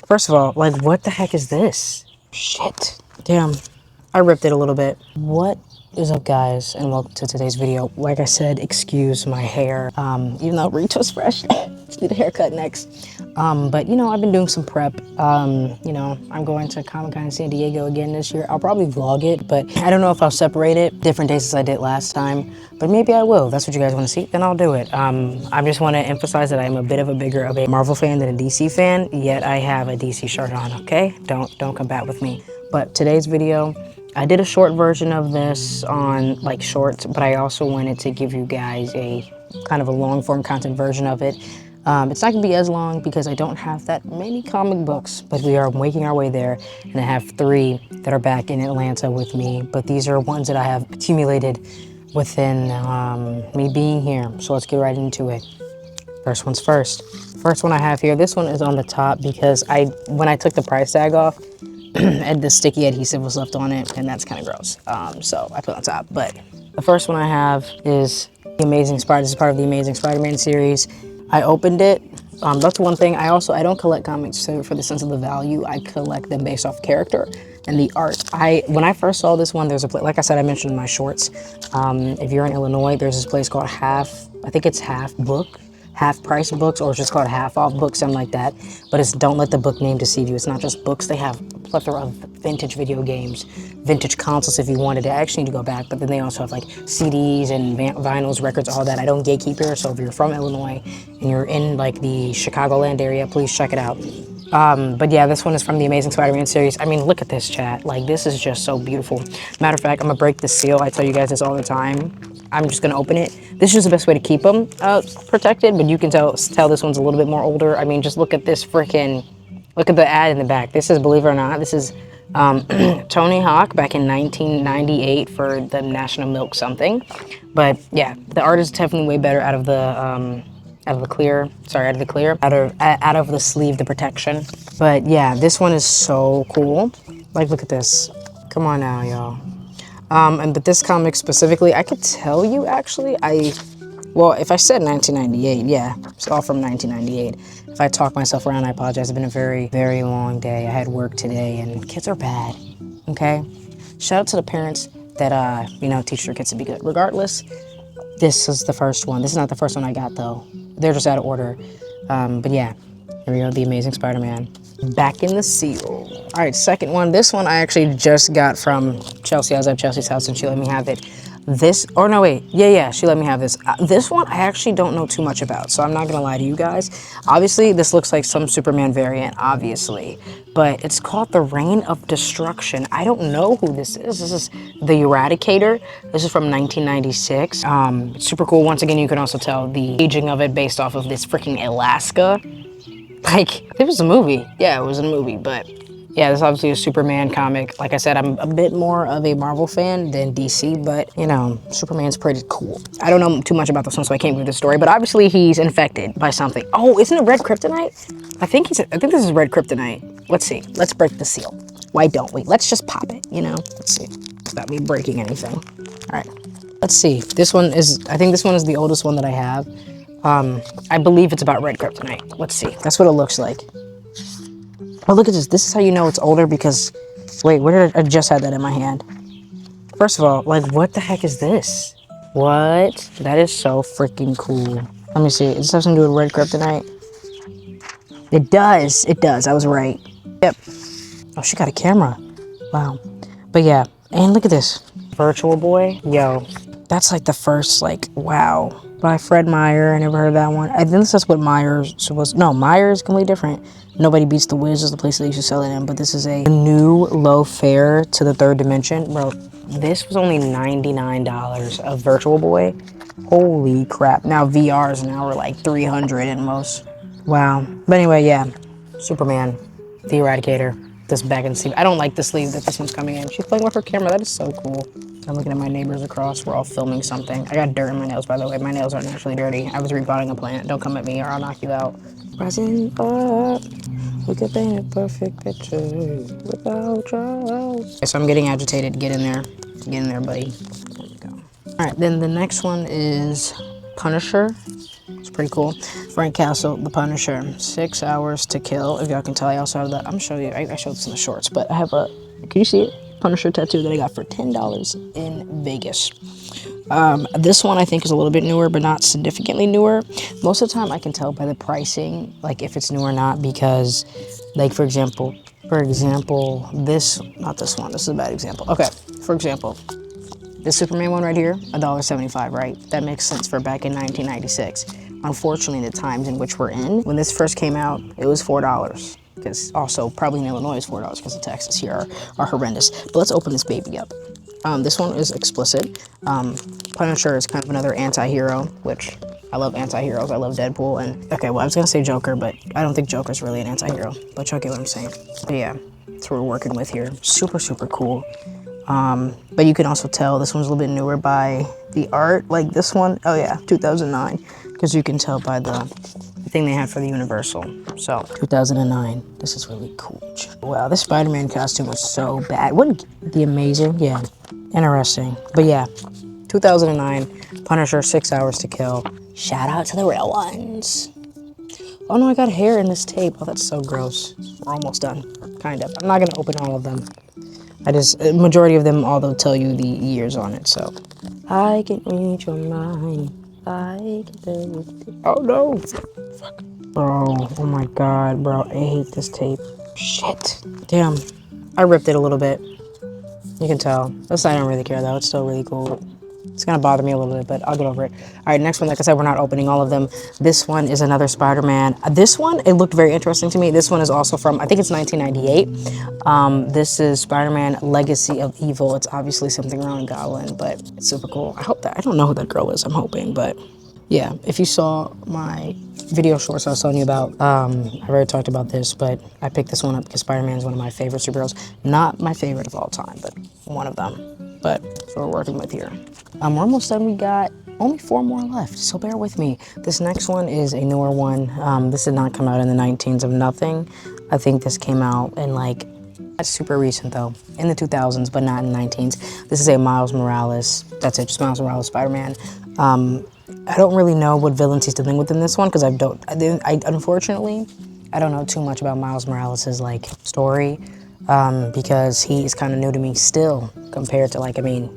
First of all, like, what the heck is this? Shit. Damn. I ripped it a little bit. What is up, guys, and welcome to today's video. Like I said, excuse my hair. Even though retwist fresh. Just need a haircut next. But you know, I've been doing some prep. You know, I'm going to Comic-Con in San Diego again this year. I'll probably vlog it, but I don't know if I'll separate it different days as I did last time. But maybe I will. That's what you guys want to see, then I'll do it. I just want to emphasize that I'm a bit of a Marvel fan than a DC fan, yet I have a DC shirt on, okay? Don't combat with me. But today's video, I did a short version of this on like shorts, but I also wanted to give you guys a kind of a long form content version of it. It's not gonna be as long because I don't have that many comic books, but we are making our way there, and I have 3 that are back in Atlanta with me, but these are ones that I have accumulated within me being here. So let's get right into it. First one's first. First one I have here, this one is on the top because when I took the price tag off, and the sticky adhesive was left on it, and that's kind of gross. So I put it on top. But the first one I have is the Amazing Spider. This is part of the Amazing Spider-Man series. I opened it. That's one thing. I don't collect comics for the sense of the value. I collect them based off character and the art. When I first saw this one, there's a place, like I said, I mentioned in my shorts. If you're in Illinois, there's this place called I think it's half price books, or it's just called half off books, something like that. But it's don't let the book name deceive you. It's not just books. They have a plethora of vintage video games, vintage consoles if you wanted. I actually need to go back, but then they also have like CDs and vinyls, records, all that. I don't gatekeep here, so if you're from Illinois and you're in like the Chicagoland area, please check it out. But yeah, this one is from the Amazing Spider-Man series. I mean, look at this, chat. Like, this is just so beautiful. Matter of fact, I'm gonna break the seal. I tell you guys this all the time. I'm just gonna open it. This is just the best way to keep them protected, but you can tell this one's a little bit more older. I mean, just look at this look at the ad in the back. This is, believe it or not, this is Tony Hawk back in 1998 for the National Milk something. But yeah, the art is definitely way better out of the clear, out of the sleeve, the protection. But yeah, this one is so cool. Like, look at this. Come on now, y'all. But this comic specifically, I could tell you actually, well, if I said 1998, yeah, it's all from 1998. If I talk myself around, I apologize. It's been a very, very long day. I had work today, and kids are bad, okay? Shout out to the parents that, you know, teach their kids to be good. Regardless, this is the first one. This is not the first one I got, though. They're just out of order. But yeah, here we go, the Amazing Spider-Man. Back in the seal. All right, second one. This one I actually just got from Chelsea. I was at Chelsea's house and she let me have it. She let me have this. This one I actually don't know too much about, so I'm not gonna lie to you guys. Obviously, this looks like some Superman variant, obviously, but it's called the Reign of Destruction. I don't know who this is. This is the Eradicator. This is from 1996. It's super cool. Once again, you can also tell the aging of it based off of this freaking Alaska. Like, it was a movie. Yeah, it was a movie, but yeah, this is obviously a Superman comic. Like I said, I'm a bit more of a Marvel fan than DC, but you know, Superman's pretty cool. I don't know too much about this one, so I can't read the story, but obviously he's infected by something. Oh, isn't it red kryptonite? I think this is red kryptonite. Let's see. Let's break the seal. Why don't we? Let's just pop it, you know? Let's see. Without me breaking anything. All right. Let's see. I think this one is the oldest one that I have. I believe it's about red kryptonite. Let's see. That's what it looks like. Oh, look at this. This is how you know it's older because, wait, where did I just had that in my hand? First of all, like, what the heck is this? What? That is so freaking cool. Let me see. Does this have something to do with red kryptonite? It does. It does. I was right. Yep. Oh, she got a camera. Wow. But yeah. And look at this. Virtual Boy. Yo. That's like the first, like, wow. By Fred Meyer. I never heard of that one. I think that's what Myers was. No, Myers is completely different. Nobody Beats the Wiz is the place that they used to sell it in, but this is a new low fare to the third dimension. Bro, this was only $99 of Virtual Boy. Holy crap. Now VRs now are like 300 at most. Wow. But anyway, yeah. Superman, the Eradicator. This back in the sleeve. I don't like the sleeve that this one's coming in. She's playing with her camera. That is so cool. I'm looking at my neighbors across. We're all filming something. I got dirt in my nails, by the way. My nails aren't actually dirty. I was repotting a plant. Don't come at me or I'll knock you out. Rising up, we could paint a perfect picture without trials. Okay, so I'm getting agitated. Get in there. Get in there, buddy. There we go. All right, then the next one is Punisher. It's pretty cool. Frank Castle, The Punisher, 6 hours to kill. If y'all can tell, I also have the, I'm gonna show you, I showed this in the shorts, but I have a, can you see it? Punisher tattoo that I got for $10 in Vegas. This one I think is a little bit newer, but not significantly newer. Most of the time I can tell by the pricing, like if it's new or not, because like for example, this, not this one, this is a bad example. Okay, for example, this Superman one right here, $1.75, right? That makes sense for back in 1996. Unfortunately, the times in which we're in, when this first came out, it was $4. Because also, probably in Illinois, it's $4 because the taxes here are horrendous. But let's open this baby up. This one is explicit. Punisher is kind of another anti-hero, which I love anti-heroes. I love Deadpool. And okay, well, I was gonna say Joker, but I don't think Joker's really an anti-hero. But y'all get what I'm saying. But yeah, that's what we're working with here. Super, super cool. But you can also tell this one's a little bit newer by the art. Like this one, oh yeah, 2009, because you can tell by the thing they had for the Universal. So 2009, this is really cool. Wow, this Spider-Man costume was so bad. Wouldn't the amazing? Yeah, interesting. But yeah, 2009, Punisher, 6 hours to kill. Shout out to the real ones. Oh no, I got hair in this tape. Oh, that's so gross. We're almost done, kind of. I'm not gonna open all of them. Majority of them, although, tell you the years on it, so. I can read your mind. I can tell you. Oh no. Fuck. Bro, oh my god, bro. I hate this tape. Shit. Damn. I ripped it a little bit. You can tell. This I don't really care though. It's still really cool. It's gonna bother me a little bit, but I'll get over it. All right, next one, like I said, we're not opening all of them. This one is another Spider-Man. This one, it looked very interesting to me. This one is also from, I think it's 1998. This is Spider-Man Legacy of Evil. It's obviously something around Goblin, but it's super cool. I hope that, I don't know who that girl is, I'm hoping, but yeah. If you saw my video shorts I was telling you about, I've already talked about this, but I picked this one up because Spider-Man is one of my favorite superheroes. Not my favorite of all time, but one of them. But that's what we're working with here. We're almost done. We got only 4 more left, so bear with me. This next one is a newer one. This did not come out in the 19s of nothing. I think this came out in like, that's super recent though, in the 2000s, but not in the 19s. This is a Miles Morales, that's it, just Miles Morales Spider-Man. I don't really know what villains he's dealing with in this one, because unfortunately, I don't know too much about Miles Morales' like story, because he is kind of new to me still, compared to like, I mean,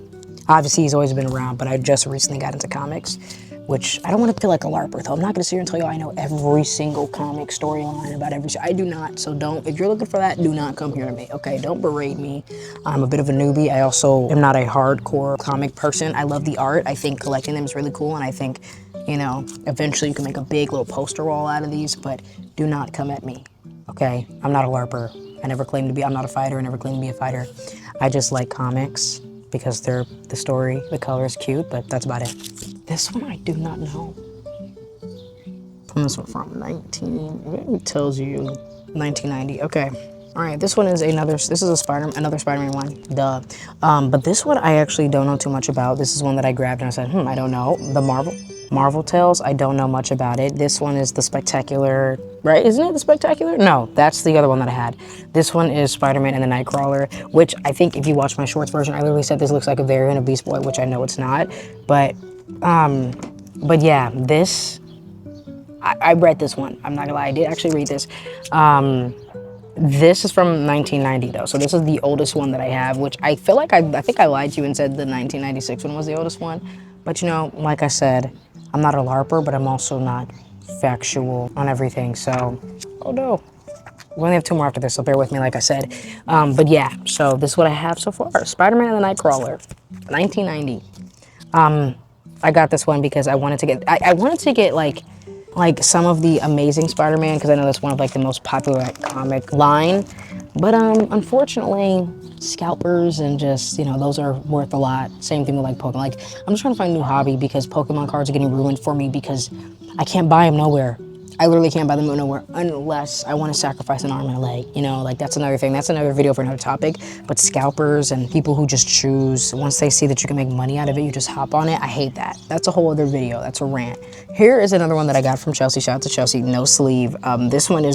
obviously he's always been around, but I just recently got into comics, which I don't want to feel like a LARPer though. I'm not gonna sit here and tell you I know every single comic storyline about every, I do not, so don't, if you're looking for that, do not come here to me, okay? Don't berate me. I'm a bit of a newbie. I also am not a hardcore comic person. I love the art. I think collecting them is really cool, and I think, you know, eventually you can make a big little poster wall out of these, but do not come at me, okay? I'm not a LARPer. I never claimed to be, I'm not a fighter, I never claimed to be a fighter. I just like comics because they're, the story, the color is cute, but that's about it. This one I do not know. This one from 19, it tells you 1990, okay. All right, this one is another, this is another Spider-Man one, duh. But this one I actually don't know too much about. This is one that I grabbed and I said, I don't know. The Marvel Tales, I don't know much about it. This one is the Spectacular, right? Isn't it the Spectacular? No, that's the other one that I had. This one is Spider-Man and the Nightcrawler, which I think if you watch my shorts version, I literally said this looks like a variant of Beast Boy, which I know it's not. But yeah, this, I read this one. I'm not gonna lie, I did actually read this. This is from 1990 though, so this is the oldest one that I have, which I feel like I think I lied to you and said the 1996 one was the oldest one. But you know, like I said, I'm not a LARPer, but I'm also not factual on everything, so, oh no. We only have 2 more after this, so bear with me, like I said. But yeah, so this is what I have so far. Spider-Man and the Nightcrawler, 1990. I got this one because I wanted to get, I wanted to get like some of the Amazing Spider-Man, because I know that's one of like the most popular comic line. But unfortunately, scalpers and just, you know, those are worth a lot. Same thing with like Pokemon. Like, I'm just trying to find a new hobby because Pokemon cards are getting ruined for me because I can't buy them nowhere. I literally can't buy them nowhere unless I want to sacrifice an arm and a leg, you know, like that's another thing. That's another video for another topic. But scalpers and people who just choose, once they see that you can make money out of it, you just hop on it. I hate that. That's a whole other video. That's a rant. Here is another one that I got from Chelsea. Shout out to Chelsea, no sleeve. This one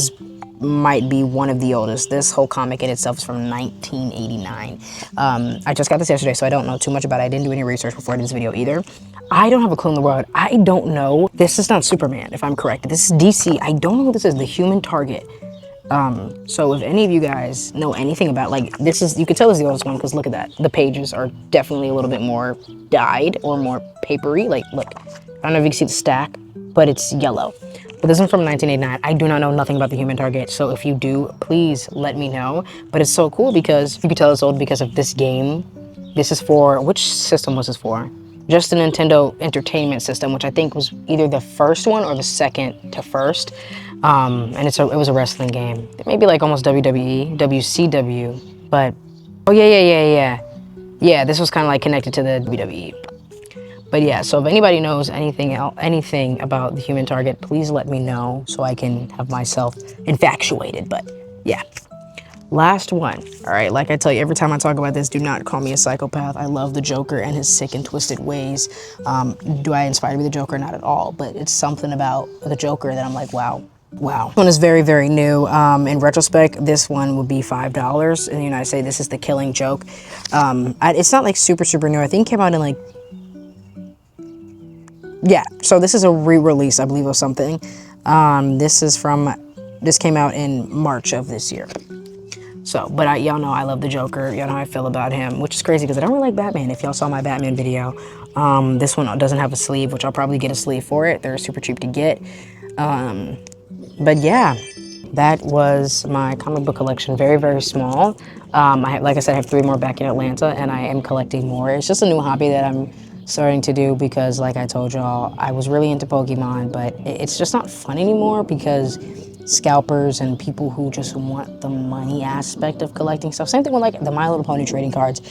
might be one of the oldest. This whole comic in itself is from 1989. I just got this yesterday, so I don't know too much about it. I didn't do any research before I did this video either. I don't have a clue in the world. I don't know. This is not Superman, if I'm correct. This is DC. I don't know who this is. The Human Target. So if any of you guys know anything about, like, this is, you can tell this is the oldest one because look at that. The pages are definitely a little bit more dyed or more papery. Like, look, I don't know if you can see the stack, but it's yellow. But this one's from 1989. I do not know nothing about the Human Target. So if you do, please let me know. But it's so cool because you can tell it's old because of this game. This is for, which system was this for? Just the Nintendo Entertainment System, which I think was either the first one or the second to first. And it was a wrestling game. Maybe like almost WWE, WCW, but, oh yeah. Yeah, this was kind of like connected to the WWE. But yeah, so if anybody knows anything about the Human Target, please let me know so I can have myself infatuated. But yeah. Last one. All right, like I tell you, every time I talk about this, do not call me a psychopath. I love the Joker and his sick and twisted ways. Do I inspire to be the Joker? Not at all, but it's something about the Joker that I'm like, wow. Wow. This one is very, very new. In retrospect, this one would be $5. In the United States, this is The Killing Joke. It's not like super, super new. I think it came out in like, yeah, so this is a re-release, I believe, of something. This came out in March of this year. So, but y'all know I love the Joker. Y'all know how I feel about him, which is crazy because I don't really like Batman. If y'all saw my Batman video, this one doesn't have a sleeve, which I'll probably get a sleeve for it. They're super cheap to get. But yeah, that was my comic book collection. Very, very small. Like I said, I have 3 more back in Atlanta, and I am collecting more. It's just a new hobby that I'm starting to do because, like I told y'all, I was really into Pokemon, but it's just not fun anymore because scalpers and people who just want the money aspect of collecting stuff. Same thing with like the My Little Pony trading cards.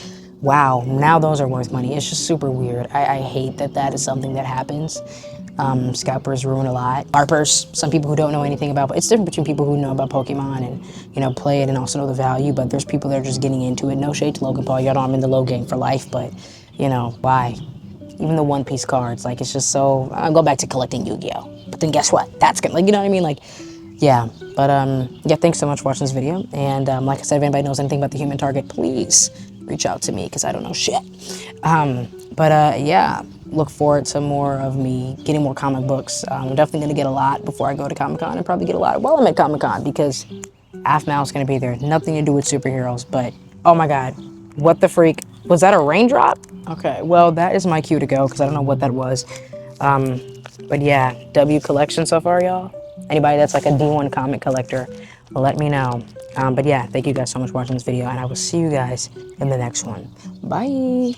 Wow, now those are worth money. It's just super weird. I hate that is something that happens. Scalpers ruin a lot. LARPers, some people who don't know anything about, it's different between people who know about Pokemon and, you know, play it and also know the value, but there's people that are just getting into it. No shade to Logan Paul, y'all know I'm in the low game for life, but, you know, why? Even the One Piece cards, like, it's just so, I'll go back to collecting Yu-Gi-Oh! But then guess what? That's gonna, like, you know what I mean? Like, yeah, but, yeah, thanks so much for watching this video, and, like I said, if anybody knows anything about the Human Target, please reach out to me, because I don't know shit. Yeah, look forward to more of me getting more comic books. I'm definitely going to get a lot before I go to Comic-Con, and probably get a lot while I'm at Comic-Con, because AFMAL's going to be there. Nothing to do with superheroes, but, oh my god, what the freak? Was that a raindrop? Okay, well, that is my cue to go, because I don't know what that was. But yeah, W collection so far, y'all. Anybody that's like a D1 comic collector, let me know. But yeah, thank you guys so much for watching this video, and I will see you guys in the next one. Bye.